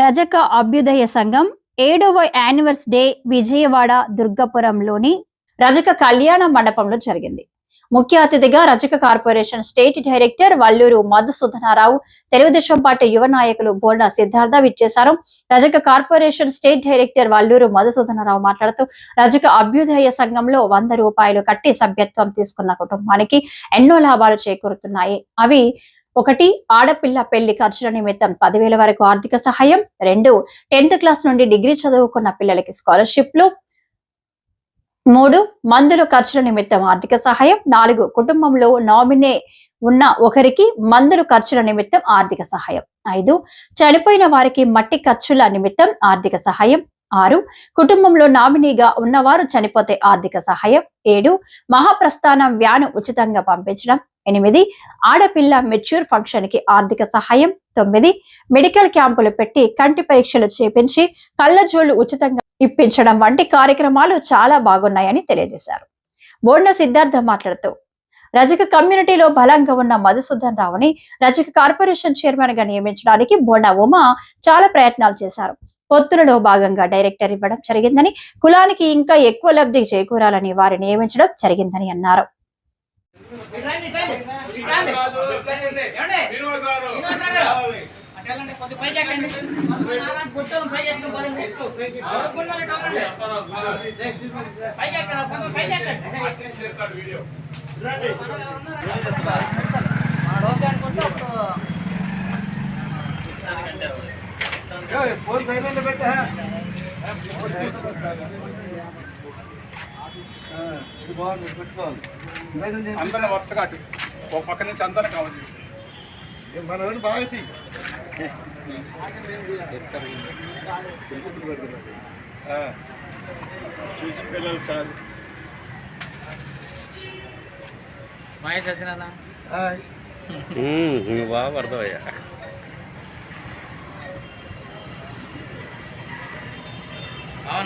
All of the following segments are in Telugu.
రజక అభ్యుదయ సంఘం 7వ యానివర్సరీ డే విజయవాడ దుర్గాపురంలోని రజక కళ్యాణ మండపంలో జరిగింది. ముఖ్య అతిథిగా రజక corporation state director Valluru Madhusudana Rao, Telugu Desam party యువ నాయకులు బోండా సిద్ధార్థ విచ్చేశారు. రజక corporation state director Valluru Madhusudana Rao మాట్లాడుతూ, రజక అభ్యుదయ సంఘంలో 100 రూపాయలు కట్టి సభ్యత్వం తీసుకున్న కుటుంబానికి ఎన్నో లాభాలు చేకూరుతున్నాయి. అవి 1. ఆడపిల్ల పెళ్లి ఖర్చుల నిమిత్తం 10,000 వరకు ఆర్థిక సహాయం. 2. 10th క్లాస్ నుండి డిగ్రీ చదువుకున్న పిల్లలకి స్కాలర్షిప్లు. 3. మందుల ఖర్చుల నిమిత్తం ఆర్థిక సహాయం. 4. కుటుంబంలో నామినీ ఉన్న ఒకరికి మందుల ఖర్చుల నిమిత్తం ఆర్థిక సహాయం. 5. చనిపోయిన వారికి మట్టి ఖర్చుల నిమిత్తం ఆర్థిక సహాయం. 6. కుటుంబంలో నామినీగా ఉన్నవారు చనిపోతే ఆర్థిక సహాయం. 7. మహాప్రస్థానం వ్యాను ఉచితంగా పంపించడం. 8. ఆడపిల్ల మెచ్యూర్ ఫంక్షన్ కి ఆర్థిక సహాయం. 9. మెడికల్ క్యాంపులు పెట్టి కంటి పరీక్షలు చేపించి కళ్ళజోళ్లు ఉచితంగా ఇప్పించడం వంటి కార్యక్రమాలు చాలా బాగున్నాయని తెలియజేశారు. బోండా సిద్ధార్థ మాట్లాడుతూ, రజక కమ్యూనిటీలో బలంగా ఉన్న మధుసూదన్ రావుని రజక కార్పొరేషన్ చైర్మన్ గా నియమించడానికి బోండా ఉమా చాలా ప్రయత్నాలు చేశారు. పొత్తులలో భాగంగా డైరెక్టర్ ఇవ్వడం జరిగిందని, కులానికి ఇంకా ఎక్కువ లబ్ధి చేకూరాలని వారిని నియమించడం జరిగిందని అన్నారు. అందరూ వరుసగా అటు ఒక పక్క నుంచి అందరూ కావాలి. మన బాగా చూసి పిల్లలు చాలు. మహేష్ వచ్చినా బాగా పడతావయ్యా.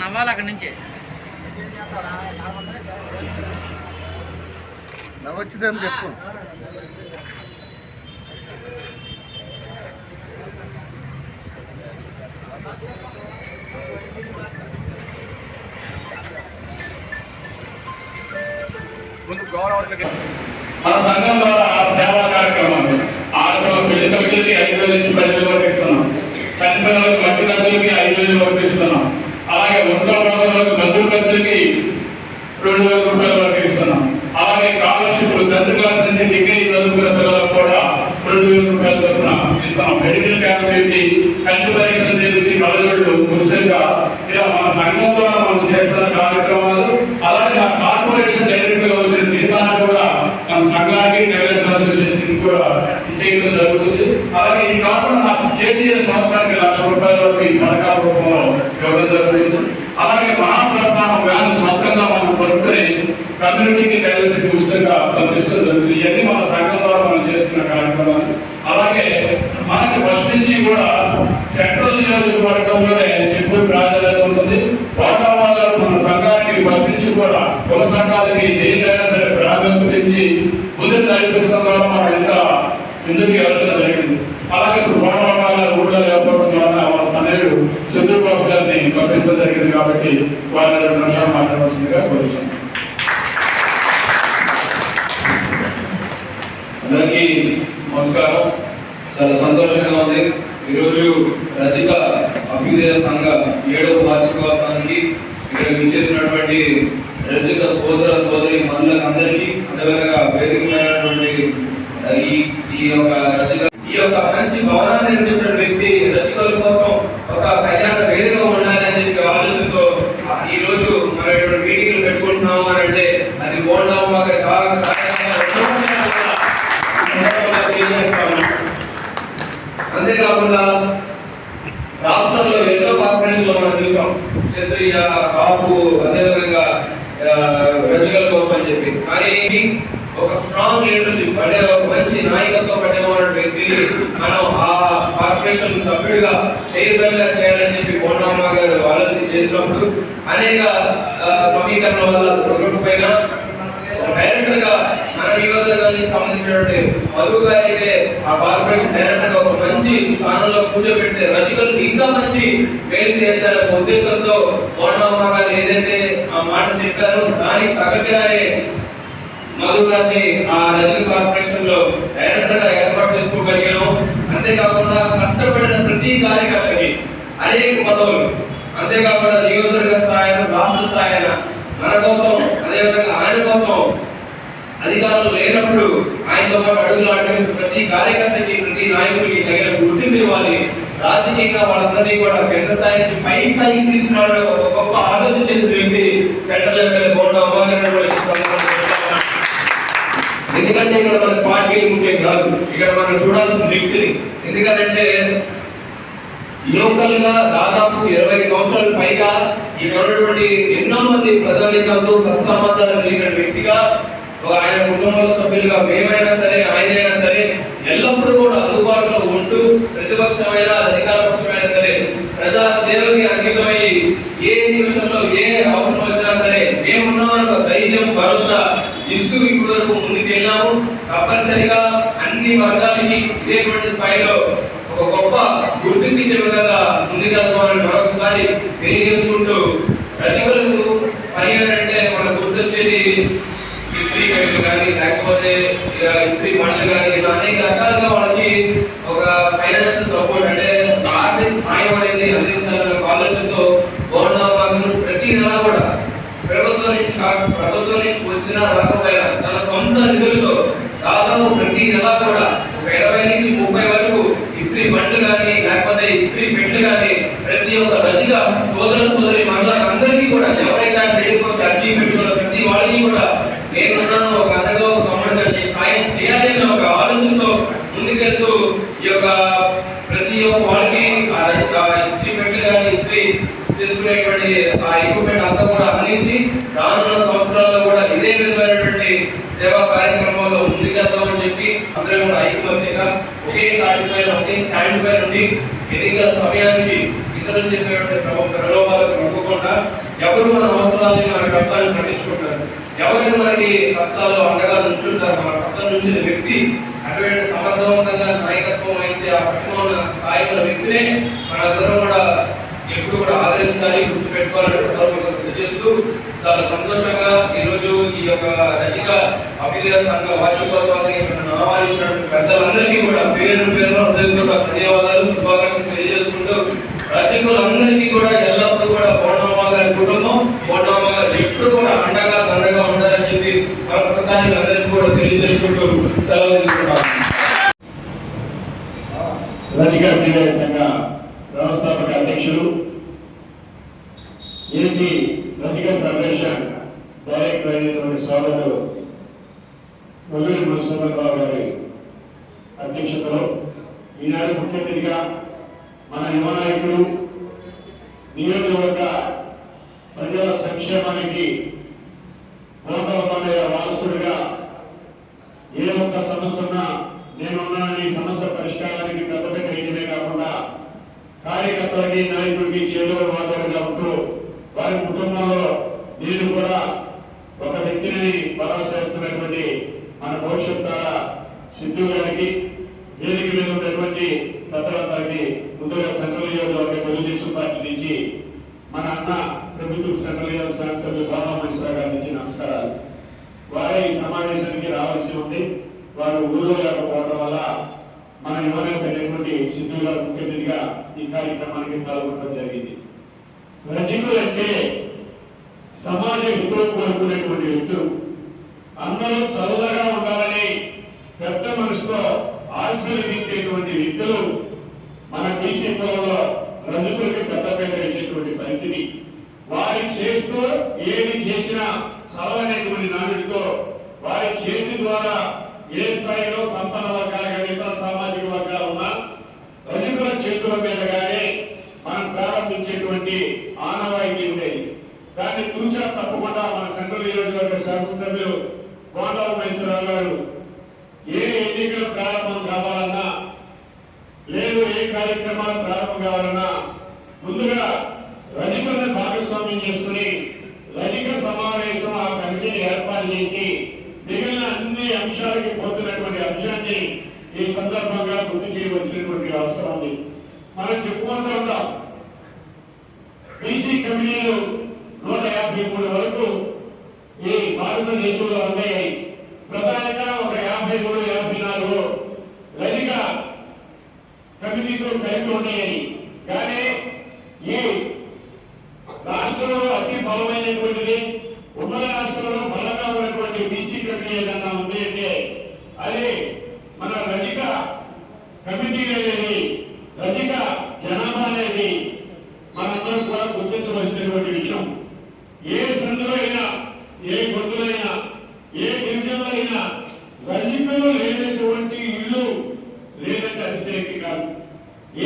నవ్వాలి అక్కడి నుంచి నవ్వొచ్చిందని చెప్పు. మన సంఘం ద్వారా సేవా కార్యక్రమాలు ఆడపిల్ల పెళ్లి ఖర్చులకి 5,000 నుంచి 10,000 వరకు ఇస్తున్నాం. చనిపోయిన వాళ్ళకి మట్టి ఖర్చులకి 5,000 వరకు ఇస్తున్నాం. అలాగే ఒంట్లో వాళ్ళకి మందుల ఖర్చులకి 2,000 రూపాయల వరకు ఇస్తున్నాం. అలాగే స్కాలర్షిప్లు 10th క్లాస్ నుంచి డిగ్రీ చదువుకున్న పిల్లలకు కూడా 2,000 రూపాయలు చొప్పున ఇస్తున్నాం. మెడికల్ క్యాంప్ పెట్టి కంటి పరీక్షలు చేసి కళ్ళజోళ్ళు ఉచితంగా ఇలా మన సంఘం ద్వారా మనం చేస్తున్న కార్యక్రమాలు. అలాగే నా కార్పొరేషన్ డైరెక్టర్ గా వచ్చిన తీర్మానం కూడా మన సంఘానికి డెవలప్మెంట్ అసోసియేషన్ కూడా చేయడం జరుగుతుంది. అలాగే ఈ కాకుండా నాకు చేతిన సంవత్సరానికి 1,00,000 రూపాయల వరకు ఈ పథకాల రూపంలో ఇవ్వడం జరుగుతుంది. అలాగే మహాప్రస్థానం వ్యాన్ సొంతంగా మనం కొనుక్కుని కమ్యూనిటీకి కలిసి ఉచితంగా పంపించడం జరుగుతుంది. ఇవన్నీ మన సంఘం ద్వారా మనం చేస్తున్న కార్యక్రమాలు. అలాగే మనకి ఫస్ట్ నుంచి కూడా సెంట్రల్ నియోజకవర్గంలోనే ఎక్కువ ప్రాధాన్యత ఉంటుంది. వాటావాళ్ళ మన సంఘానికి ఫస్ట్ నుంచి కూడా కుల సంఘాలకి దేనికైనా సరే ప్రాధాన్యత ఇచ్చి ముందుకు నడిపిస్తున్న ద్వారా మనం ఇంకా ముందుకు వెళ్ళడం జరిగింది. అలాగే ఇప్పుడు వాటావాళ్ళ ఊళ్ళో ఏర్పడడం ద్వారా వాళ్ళ తనయుడు చంద్రబాబు గారిని పంపించడం జరిగింది. కాబట్టి వాళ్ళ సంవత్సరాలు మాట్లాడాల్సిందిగా కోరుతున్నాను. అందరికీ నమస్కారం. చాలా సంతోషంగా ఉంది. ఈరోజు రజక అభ్యుదయ సంఘ 7వ వార్షికోత్సవానికి ఇక్కడ విచ్చేసినటువంటి రజక సోదర సోదరి మనులకు అందరికీ అదేవిధంగా వేదికమైనటువంటి ఈ యొక్క మంచి భవనాన్ని నిర్మించిన వ్యక్తి రజకుల కోసం ఒక కళ్యాణ వేదిక ఉండాలి అని చెప్పి ఆలోచనతో ఈ రోజు మనం మీటింగ్లు పెట్టుకుంటున్నాము అని అంటే అది బోండా మాకు చాలా అంతేకాకుండా రాష్ట్రంలో ఎన్నో కార్పొరేషన్లు మనం చూసాం. క్షత్రియ, కాపు, అదేవిధంగా రజకుల కోసం అని చెప్పి. కానీ ఒక స్ట్రాంగ్ లీడర్షిప్ అంటే ఒక మంచి నాయకత్వం పట్టిన వ్యక్తి మనం ఆ కార్పొరేషన్ సభ్యుడిగా చైర్మన్ గా చేయాలని చెప్పి బోండమ్మ గారు ఆలోచన చేసినప్పుడు అనేక సమీకరణ వల్ల దొరకకపోయినా డైరెక్టర్ గా మన నియోజకవర్గానికి సంబంధించినటువంటి మధు గారు అయితే ఆ కార్పొరేషన్ డైరెక్టర్ గా ఒక మంచి స్థానంలో కూర్చోబెడితే రజకులకు ఇంకా మంచి మేలు చేయాలనే ఉద్దేశంతో కోనమ్మ గారు ఏదైతే ఆ మాట చెప్పారో దానికి తగ్గట్టుగానే మధు గారిని ఆ రజక కార్పొరేషన్ లో డైరెక్టర్ గా ఏర్పాటు చేసుకోగలిగాను. అంతేకాకుండా కష్టపడిన ప్రతి కార్యకర్తకి అనేక పదవులు, అంతేకాకుండా నియోజకవర్గ స్థాయిలో రాష్ట్ర స్థాయిన మన కోసం, అదేవిధంగా ఆయన కోసం అధికారులు లేనప్పుడు ఆయనతో పాటు అడుగులు ఆడేసిన ప్రతి కార్యకర్తకి, ప్రతి నాయకుడికి తగిన గుర్తింపు ఇవ్వాలి. రాజకీయంగా వాళ్ళందరినీ కూడా కేంద్ర స్థాయి నుంచి పై స్థాయికి తీసుకురావడం ఒక గొప్ప ఆలోచన చేసిన వ్యక్తి సెంట్రల్ ఎమ్మెల్యే బోండా ఎందుకంటే ఇక్కడ మన పార్టీలు ముఖ్యం కాదు, ఇక్కడ మనం చూడాల్సిన వ్యక్తిని. ఎందుకంటే లోకల్ గా దాదాపు 20 సంవత్సరాల పైగా ఇక్కడ ఉన్నటువంటి ఎన్నో మంది ప్రజానికంతో సత్సంబంధాలు కలిగిన వ్యక్తిగా, ఆయన కుటుంబంలో సభ్యులుగా మేమైనా సరే ఆయనైనా సరే ఎల్లప్పుడూ కూడా అందుబాటులో ఉంటూ ప్రతిపక్షమైన అధికార పక్షమైనా సరే ప్రజా సేవకి అంకితమై ఏ నిమిషంలో ఏ అవసరం వచ్చినా సరే మేమున్నామన్న ధైర్యం భరోసా ఇస్తూ ఇప్పటి వరకు ముందుకెళ్ళాము. తప్పనిసరిగా అన్ని వర్గాలకి ఇదేటువంటి స్థాయిలో ఒక గొప్ప గుర్తింపు ఇచ్చే విధంగా ముందుకెళ్తామని మరొకసారి తెలియజేసుకుంటూ, రజకులకు పని అంటే మనకు గుర్తొచ్చేది ఇస్త్రీ కట్టు కానీ లేకపోతే ఇస్త్రీ పంట కానీ ఇలా అనేక రకాలుగా వాళ్ళకి ఒక ఫైనాన్షియల్ సపోర్ట్ అంటే ఆర్థిక సాయం అనేది అందించాలన్న ఆలోచనతో గవర్నమెంట్ ప్రతి నెల కూడా ప్రభుత్వం నుంచి వచ్చిన రాకపోయినా తన సొంత నిధులతో దాదాపు ప్రతి నెల కూడా ఒక 20 నుంచి 30 వరకు ఇస్త్రీ బండ్లు కానీ లేకపోతే ఇస్త్రీ పెట్లు కానీ ప్రతి ఒక్క రజక సోదరి అందరికీ కూడా ఎవరైతే రెడీపోతే అర్జీ పెట్టుకున్న ప్రతి వాళ్ళకి కూడా నేనున్నాను, ఒక అన్నగా ఒక తమ్ముడుగా సాయం చేయాలి అనే ఒక ఆలోచనతో ముందుకెళ్తూ ఈ యొక్క ప్రతి ఒక్క వాళ్ళకి ఇస్త్రీ పెట్లు కానీ ఇస్త్రీ చేసుకునేటువంటి ఆ ఎక్విప్మెంట్ అంతా కూడా అందించి రానున్న సంవత్సరాల్లో కూడా ఇదే విధమైనటువంటి సేవా కార్యక్రమాల్లో ముందుకెళ్తామని చెప్పి అందరూ కూడా ఐక్యమత్యంగా ఒకే తాటి పైన ఒకే స్టాండ్ పై నుండి ఎన్నికల సమయానికి ఇతరులు చెప్పేటువంటి ప్రలోభాలకు మొక్కకుండా ఎవరు మన అవసరాలని మన కష్టాలను పట్టించుకుంటారు, ఎవరైనా మనకి కష్టాల్లో అండగా నుంచుంటారు, మన కష్టాల నుంచి వ్యక్తి అటువంటి సమర్థవంతంగా నాయకత్వం వహించే ఆ పట్టుకున్న స్థాయిలో వ్యక్తినే మనందరం కూడా ఎప్పుడు కూడా ఆదరించాలి, గుర్తు పెట్టుకోవాలని సందర్భంగా గుర్తు చేస్తూ చాలా సంతోషంగా ఈరోజు ఈ యొక్క రజక అభ్యుదయ సంఘ వార్షికోత్సవానికి ఆహ్వానించినటువంటి పెద్దలందరికీ కూడా పేరు ధన్యవాదాలు, శుభాకాంక్షలు తెలియజేసుకుంటూ రజకులందరికీ కూడా ఎల్లప్పుడూ కూడా బోండమ్మ గారి కుటుంబం, బోండమ్మ గారు ఎప్పుడు కూడా అండగా దండగా ఉండాలని చెప్పి మరొకసారి అందరికీ కూడా తెలియజేసుకుంటూ సెలవు తీసుకుంటాం. రజక అభ్యుదయ సంఘ వ్యవస్థాపక అధ్యక్షులు, ఏపీ రజక ఫెడరేషన్ డైరెక్టర్ అయినటువంటి సోదరుడు వల్లూరి మున్సిపల్ గారి అధ్యక్షతలో ఈనాడు ముఖ్య అతిథిగా మన యువ నాయకులు, నియోజకవర్గ ప్రజల సంక్షేమానికి బోండా వారసుడిగా ఏ ఒక్క సమస్య ఉన్నా నేనున్నానని సమస్య పరిష్కారానికి పెద్దపేట వేయడమే కాకుండా కార్యకర్తలకి నాయకుడికి చేదోడు వాదోడుగా ఉంటూ వారి కుటుంబంలో నేను కూడా ఒక వ్యక్తిని భరోసా ఇస్తున్నటువంటి మన భవిష్యత్ ద్వారా సిద్ధు గారికి, వేదిక మీద ఉన్నటువంటి పెద్దలందరికీ ముందుగా సెంట్రల్ నియోజకవర్గ తెలుగుదేశం పార్టీ నుంచి మన అన్న ప్రభుత్వం సెంట్రల్ నియోజకవర్గ సభ్యులు బాబామణిశ్వర గారి నుంచి నమస్కారాలు. వారే ఈ సమావేశానికి రావాల్సి ఉంది, వారు ఊళ్ళో లేకపోవడం వల్ల మన యువనేతటువంటి సిద్ధు గారు ముఖ్య అతిథిగా ఈ కార్యక్రమానికి పాల్గొనడం జరిగింది. రజకులు అంటే సమాజ హితం కోరుకునేటువంటి వ్యక్తులు, అందరూ చల్లగా ఉండాలని పెద్ద మనసుతో ఆశీర్వదించేటువంటి వ్యక్తులు మన బీసీ కులంలో రజకులకి పెద్దపేట వేసేటువంటి పరిస్థితి. వారి చేస్తూ ఏది చేసినా చల్లనేటువంటి నానుడితో వారి చేతి ద్వారా ఏ స్థాయిలో సంపన్న వర్గాలు కానీ ఇతర సామాజిక వర్గాలు ఉన్నా రజకుల చేతుల మీదగానే మనం ప్రారంభించేటువంటి ఆనవాయితీ ఉండేది. దాన్ని తూచా తప్పకుండా మన సెంట్రల్ నియోజకవర్గ శాసనసభ్యులు బోండా ఉమేశ్వరరావు గారు ఏ ఎన్నికలు ప్రారంభం కావాలన్నా లేదు ఏ కార్యక్రమాలు ప్రారంభం కావాలన్నా ముందుగా రజకులను భాగస్వామ్యం చేసుకుని రజక సమావేశం ఆ కమిటీని ఏర్పాటు చేసి గుర్తు చేయవలసినటువంటి అవసరం ఉంది. మనం చెప్పుకుంటూ ఉంటాం బీసీ కమిటీలు 153 వరకు ఈ భారతదేశంలో ఉన్నాయి. ప్రధానంగా ఒక 53-54 రజిక కమిటీతో కలిపి ఉన్నాయి. కానీ ఈ రాష్ట్రంలో అతి బలమైనటువంటిది ఉమ్మడి రాష్ట్రంలో బలంగా ఉన్నటువంటి బీసీ కమిటీ ఏదన్నా ఉంది అంటే అది మన రజిక కమిటీ అనేది, రజిక జనాభా అనేది మనందరం కూడా గుర్తించవలసినటువంటి విషయం. ఏ సందులో అయినా, ఏ గొంతులో అయినా, ఏ డివిజన్లో అయినా రజికలు లేనటువంటి ఇల్లు లేదంటే అతిశయక్తి కాదు.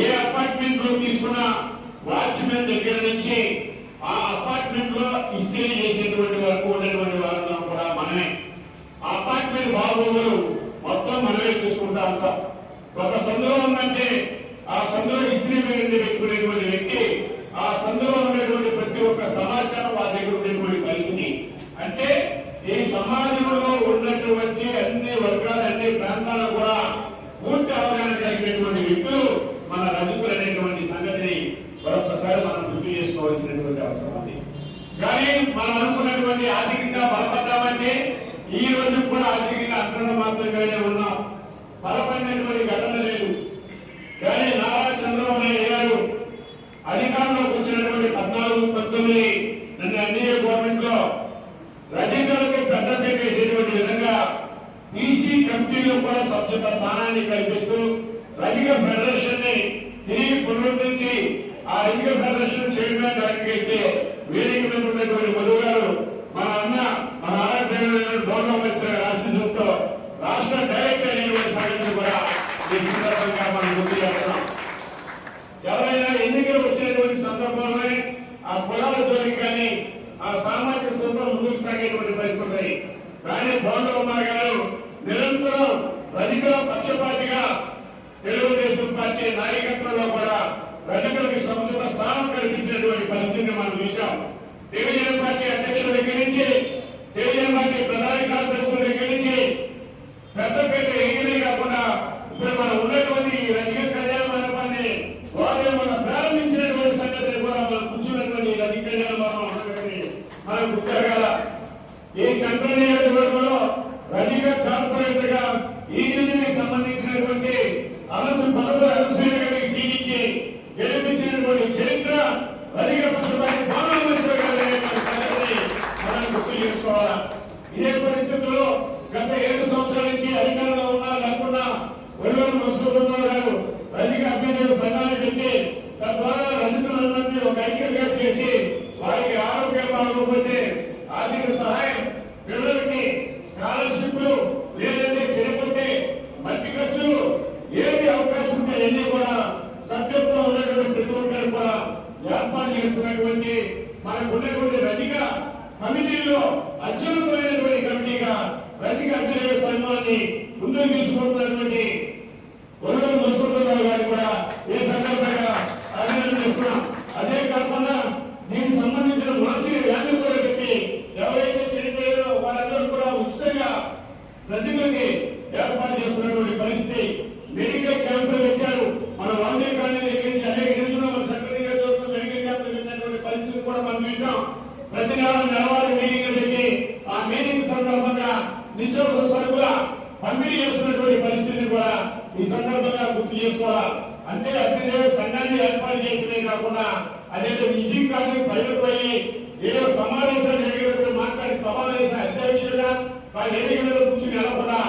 ఏ అపార్ట్మెంట్ లో తీసుకున్న వాచ్మెన్ దగ్గర నుంచి ఆ అపార్ట్మెంట్ లో ఇస్త్రీ చేసేటువంటి వరకు ఉన్నటువంటి వాళ్ళం కూడా మనమే. అపార్ట్మెంట్ బాగోగులు మొత్తం మనమే చూసుకుంటా ఉంటాం. ఒక సందులో ఉందంటే ఆ సందులో ఇస్త్రీ మీద పెట్టుకునేటువంటి వ్యక్తి ఆ సందులో ఉన్నటువంటి ప్రతి ఒక్క సమాచారం వాళ్ళ దగ్గర ఉండేటువంటి పరిస్థితి. అంటే ఈ సమాజంలో ఉన్నటువంటి అన్ని వర్గాలు, అన్ని ప్రాంతాలు కూడా పూర్తి అవగాహన కలిగినటువంటి వ్యక్తులు మన రజకులు అనేటువంటి సంగతిని మరొకసారి మనం గుర్తు చేసుకోవాల్సినటువంటి అవసరం ఉంది. కానీ మనం అనుకున్నటువంటి ఆర్థికంగా బలపడ్డామంటే ఈ రోజు కూడా ఆర్థికంగా అక్కడ మాత్రమే ఉన్నాం. బలపడినటువంటి ఘటన లేదు. కానీ నారా చంద్రబాబు నాయుడు గారు అధికారంలోకి వచ్చినటువంటి 14-19 నన్ను ఎన్డీఏ గవర్నమెంట్ లో రజకులకు పెద్దత వేసేటువంటి విధంగా బీసీ కమిటీలో కూడా సముచిత స్థానాన్ని కల్పిస్తూ రజక ఫెడరేషన్ ని తిరిగి పునరుద్ధరించి ఆ రజక ఫెడరేషన్ చైర్మన్ డాక్టర్ చేస్తే వేదిక మీద ఉన్నటువంటి మధు గారు మన అన్న మన ఆరాధ్యులైన గవర్నమెంట్ ఆశీస్సులతో రాష్ట్ర డైరెక్టర్ అయినటువంటి సంగతిని కూడా ఈ సందర్భంగా మనం గుర్తు చేస్తున్నాం. ఎవరైనా ఎన్నికలు వచ్చినటువంటి సందర్భంలోనే ఆ కులాల జోలికి కానీ ఆ సామాజిక సూత్రం ముందుకు సాగేటువంటి పరిస్థితి. కానీ భవనమ్మ గారు నిరంతరం రజకుల పక్షపాతిగా తెలుగుదేశం పార్టీ నాయకత్వంలో కూడా రజకులకి సముచిత స్థానం కల్పించినటువంటి పరిస్థితిని మనం చూశాం. తెలుగుదేశం పార్టీ అధ్యక్షుల దగ్గర నుంచి, తెలుగుదేశం పార్టీ ప్రధాన కార్యదర్శుల దగ్గర నుంచి పెద్దపేట ఎగిరే కాకుండా ఇప్పుడు మనం ఉన్నటువంటి ఈ రజక కళ్యాణ మండపాన్ని వారే మనం ప్రారంభించినటువంటి సంగతిని కూడా మనం కూర్చున్నటువంటి రజక కళ్యాణ మండపం సంగతిని మనం గుర్తిరగాల. ఈ సెంట్రల్ నియోజకవర్గంలో రజక కార్పొరేటర్ గా ఈ జిల్లాకి సంబంధించినటువంటి పదవులు అనసూయ గారికి సీనిచ్చి గెలిపించినటువంటి చరిత్ర రజక పక్షపాతి బాలరామేశ్వర గారి సంగతిని మనం గుర్తు చేసుకోవాలా. ఇదే పరిస్థితుల్లో గత 7 సంవత్సరాల నుంచి అధికారంలో ఉన్నా లేకున్నా ఒళ్ళూరు మసూదరావు గారు రజక అభ్యర్థుల సంఘాన్ని పెట్టి తద్వారా రజకులందరినీ ఒక ఐక్యంగా చేసి వారికి ఆరోగ్యం బాగోకపోతే ఆర్థిక సహాయం, పిల్లలకి స్కాలర్షిప్లు, లేదంటే చనిపోతే మట్టి ఖర్చులు, ఏది అవకాశం ఉంటే అన్ని కూడా సభ్యత్వం ఉన్నటువంటి ప్రతి ఒక్కరు కూడా ఏర్పాటు చేస్తున్నటువంటి మనకు ఉన్నటువంటి రజక కమిటీలో అత్యున్నతమైనటువంటి కమిటీగా రజక అభ్యుదయ సంఘాన్ని ముందుకు తీసుకుంటున్నటువంటి ఒళ్ళూరు మసూదరావు గారు కూడా ఈ సందర్భంగా అభినందిస్తున్నాం. అదే కాకుండా దీనికి సంబంధించిన మార్చిన వ్యాధులు కూడా పెట్టి ఎవరైతే చనిపోయారో వాళ్ళందరూ కూడా ఉచితంగా రజకులకి ఏర్పాటు చేస్తున్నటువంటి పరిస్థితి. మెడికల్ క్యాంపులు పెట్టారు. మన వాందే కాలనీ దగ్గర నుంచి అనేక నిధులు మన సెక్రటరీ మెడికల్ క్యాంపులు పెట్టినటువంటి పరిస్థితి కూడా మనం చూసాం. ప్రతి నెలవారీ మీటింగ్లు పెట్టి ఆ మీటింగ్ సందర్భంగా నిత్యావసర సరుకుల పంపిణీ చేస్తున్నటువంటి పరిస్థితిని కూడా ఈ సందర్భంగా గుర్తు చేసుకోవాలా. అంటే అభ్యుదయ సంఘాన్ని ఏర్పాటు చేయడమే కాకుండా అదేదో విజిటింగ్ కార్డు పరిమితమయ్యి ఏదో సమావేశాలు జరిగేటప్పుడు మాట్లాడి సమావేశ అధ్యక్షులుగా వాళ్ళ వేదిక మీద కూర్చుని నెలకొన్నా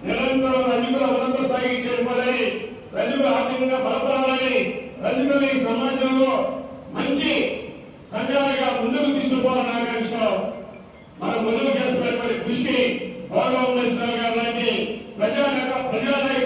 నిరంతరం రజకుల ఉన్నత స్థాయికి చేరుకోవాలని, రజకులు ఆర్థికంగా బలపడాలని, రజకులు ఈ సమాజంలో మంచి సంఘాలుగా ముందుకు తీసుకుపోవాలని ఆకాంక్షలో మనం ముందుకు చేస్తున్నటువంటి కృషికి గౌరవ గారు లాంటి ప్రజానాయకులు